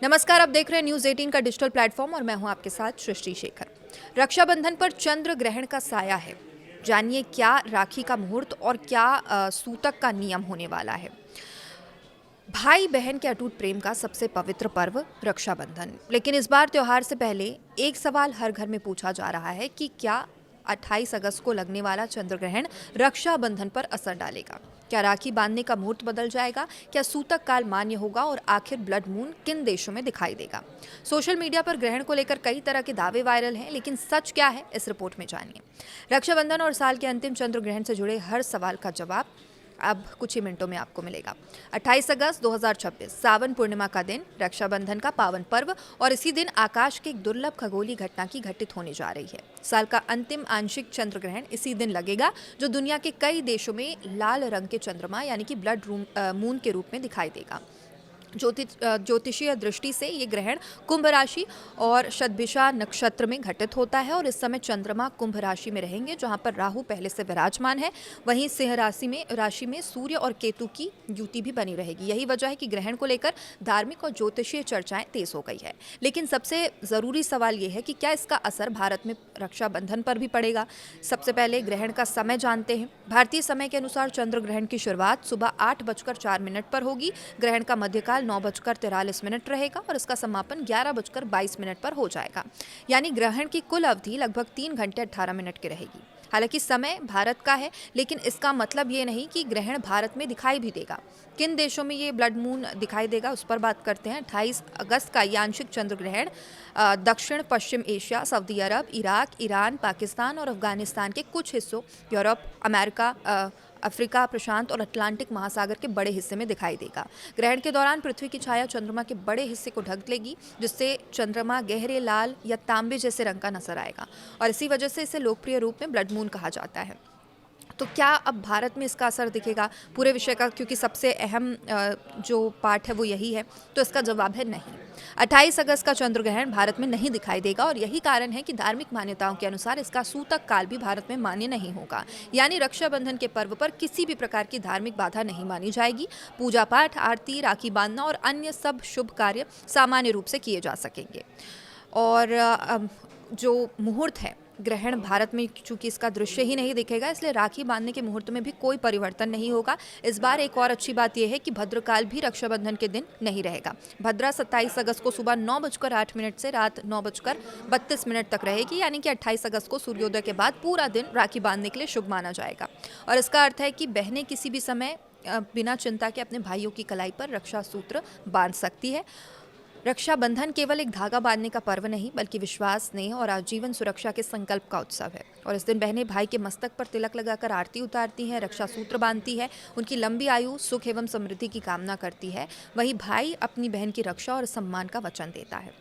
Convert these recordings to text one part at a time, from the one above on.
नमस्कार, आप देख रहे हैं न्यूज़ 18 का डिजिटल प्लेटफॉर्म और मैं हूं आपके साथ सृष्टि शेखर। रक्षाबंधन पर चंद्र ग्रहण का साया है। जानिए क्या राखी का मुहूर्त और क्या सूतक का नियम होने वाला है। भाई बहन के अटूट प्रेम का सबसे पवित्र पर्व रक्षाबंधन। लेकिन इस बार त्योहार से पहले एक सवाल हर घर में पूछा जा रहा है कि क्या 28 अगस्त को लगने वाला चंद्र ग्रहण रक्षाबंधन पर असर डालेगा। क्या राखी बांधने का मुहूर्त बदल जाएगा, क्या सूतक काल मान्य होगा और आखिर ब्लड मून किन देशों में दिखाई देगा। सोशल मीडिया पर ग्रहण को लेकर कई तरह के दावे वायरल हैं, लेकिन सच क्या है इस रिपोर्ट में जानिए। रक्षाबंधन और साल के अंतिम चंद्र ग्रहण से जुड़े हर सवाल का जवाब अब कुछ ही मिनटों में आपको मिलेगा। 28 अगस्त 2026 सावन पूर्णिमा का दिन, रक्षाबंधन का पावन पर्व, और इसी दिन आकाश की एक दुर्लभ खगोलीय घटना की घटित होने जा रही है। साल का अंतिम आंशिक चंद्र ग्रहण इसी दिन लगेगा, जो दुनिया के कई देशों में लाल रंग के चंद्रमा यानी कि ब्लड मून के रूप में दिखाई देगा। ज्योतिषीय दृष्टि से ये ग्रहण कुंभ राशि और शतभिषा नक्षत्र में घटित होता है और इस समय चंद्रमा कुंभ राशि में रहेंगे, जहां पर राहु पहले से विराजमान है। वहीं सिंह राशि में सूर्य और केतु की युति भी बनी रहेगी। यही वजह है कि ग्रहण को लेकर धार्मिक और ज्योतिषीय चर्चाएं तेज हो गई है। लेकिन सबसे जरूरी सवाल ये है कि क्या इसका असर भारत में रक्षाबंधन पर भी पड़ेगा। सबसे पहले ग्रहण का समय जानते हैं। भारतीय समय के अनुसार चंद्र ग्रहण की शुरुआत सुबह 8:04 पर होगी। ग्रहण का मध्यकाल 9:43 रहेगा और इसका समापन 11:22 पर हो जाएगा। यानी ग्रहण की कुल अवधि लगभग 3 घंटे 18 मिनट की रहेगी। हालांकि समय भारत का है, लेकिन इसका मतलब ये नहीं कि ग्रहण भारत में दिखाई भी देगा। किन देशों में ये ब्लड मून दिखाई देगा उस पर बात करते हैं। 28 अगस्त का ये आंशिक चंद्र ग्रहण दक्षिण पश्चिम एशिया, सऊदी अरब, इराक, ईरान, पाकिस्तान और अफगानिस्तान के कुछ हिस्सों, यूरोप, अमेरिका, अफ्रीका, प्रशांत और अटलांटिक महासागर के बड़े हिस्से में दिखाई देगा। ग्रहण के दौरान पृथ्वी की छाया चंद्रमा के बड़े हिस्से को ढक लेगी, जिससे चंद्रमा गहरे लाल या तांबे जैसे रंग का नजर आएगा और इसी वजह से इसे लोकप्रिय रूप में ब्लड मून कहा जाता है। तो क्या अब भारत में इसका असर दिखेगा पूरे विषय का, क्योंकि सबसे अहम जो पार्ट है वो यही है, तो इसका जवाब है नहीं। 28 अगस्त का चंद्र ग्रहण भारत में नहीं दिखाई देगा और यही कारण है कि धार्मिक मान्यताओं के अनुसार इसका सूतक काल भी भारत में मान्य नहीं होगा। यानी रक्षाबंधन के पर्व पर किसी भी प्रकार की धार्मिक बाधा नहीं मानी जाएगी। पूजा पाठ, आरती, राखी बांधना और अन्य सब शुभ कार्य सामान्य रूप से किए जा सकेंगे। और जो मुहूर्त है, ग्रहण भारत में चूंकि इसका दृश्य ही नहीं दिखेगा, इसलिए राखी बांधने के मुहूर्त में भी कोई परिवर्तन नहीं होगा। इस बार एक और अच्छी बात यह है कि भद्रकाल भी रक्षाबंधन के दिन नहीं रहेगा। भद्रा 27 अगस्त को सुबह 9:08 से रात 9:32 तक रहेगी। यानी कि 28 अगस्त को सूर्योदय के बाद पूरा दिन राखी बांधने के लिए शुभ माना जाएगा और इसका अर्थ है कि बहनें किसी भी समय बिना चिंता के अपने भाइयों की कलाई पर रक्षा सूत्र बांध सकती है। रक्षाबंधन केवल एक धागा बांधने का पर्व नहीं, बल्कि विश्वास, स्नेह और आजीवन सुरक्षा के संकल्प का उत्सव है। और इस दिन बहनें भाई के मस्तक पर तिलक लगाकर आरती उतारती हैं, रक्षा सूत्र बांधती है, उनकी लंबी आयु, सुख एवं समृद्धि की कामना करती है। वहीं भाई अपनी बहन की रक्षा और सम्मान का वचन देता है।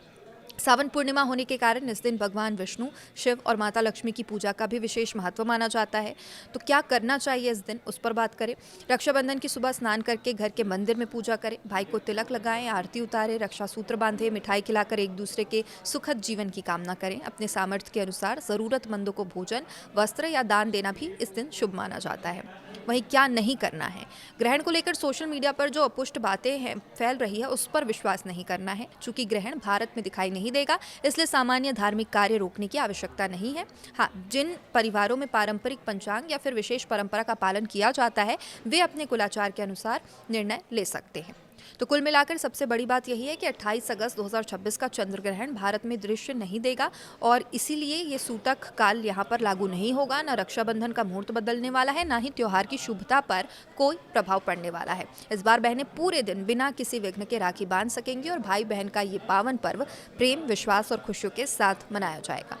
सावन पूर्णिमा होने के कारण इस दिन भगवान विष्णु, शिव और माता लक्ष्मी की पूजा का भी विशेष महत्व माना जाता है। तो क्या करना चाहिए इस दिन, उस पर बात करें। रक्षाबंधन की सुबह स्नान करके घर के मंदिर में पूजा करें, भाई को तिलक लगाएं, आरती उतारें, रक्षा सूत्र बांधें, मिठाई खिलाकर एक दूसरे के सुखद जीवन की कामना करें। अपने सामर्थ्य के अनुसार ज़रूरतमंदों को भोजन, वस्त्र या दान देना भी इस दिन शुभ माना जाता है। वहीं क्या नहीं करना है, ग्रहण को लेकर सोशल मीडिया पर जो अपुष्ट बातें फैल रही है उस पर विश्वास नहीं करना है। चूंकि ग्रहण भारत में दिखाई नहीं देगा, इसलिए सामान्य धार्मिक कार्य रोकने की आवश्यकता नहीं है। हाँ, जिन परिवारों में पारंपरिक पंचांग या फिर विशेष परंपरा का पालन किया जाता है, वे अपने कुलाचार के अनुसार निर्णय ले सकते हैं। तो कुल मिलाकर सबसे बड़ी बात यही है कि 28 अगस्त 2026 का चंद्र ग्रहण भारत में दृश्य नहीं देगा और इसीलिए ये सूतक काल यहाँ पर लागू नहीं होगा। न रक्षाबंधन का मुहूर्त बदलने वाला है, ना ही त्योहार की शुभता पर कोई प्रभाव पड़ने वाला है। इस बार बहनें पूरे दिन बिना किसी विघ्न के राखी बांध सकेंगी और भाई बहन का ये पावन पर्व प्रेम, विश्वास और खुशियों के साथ मनाया जाएगा।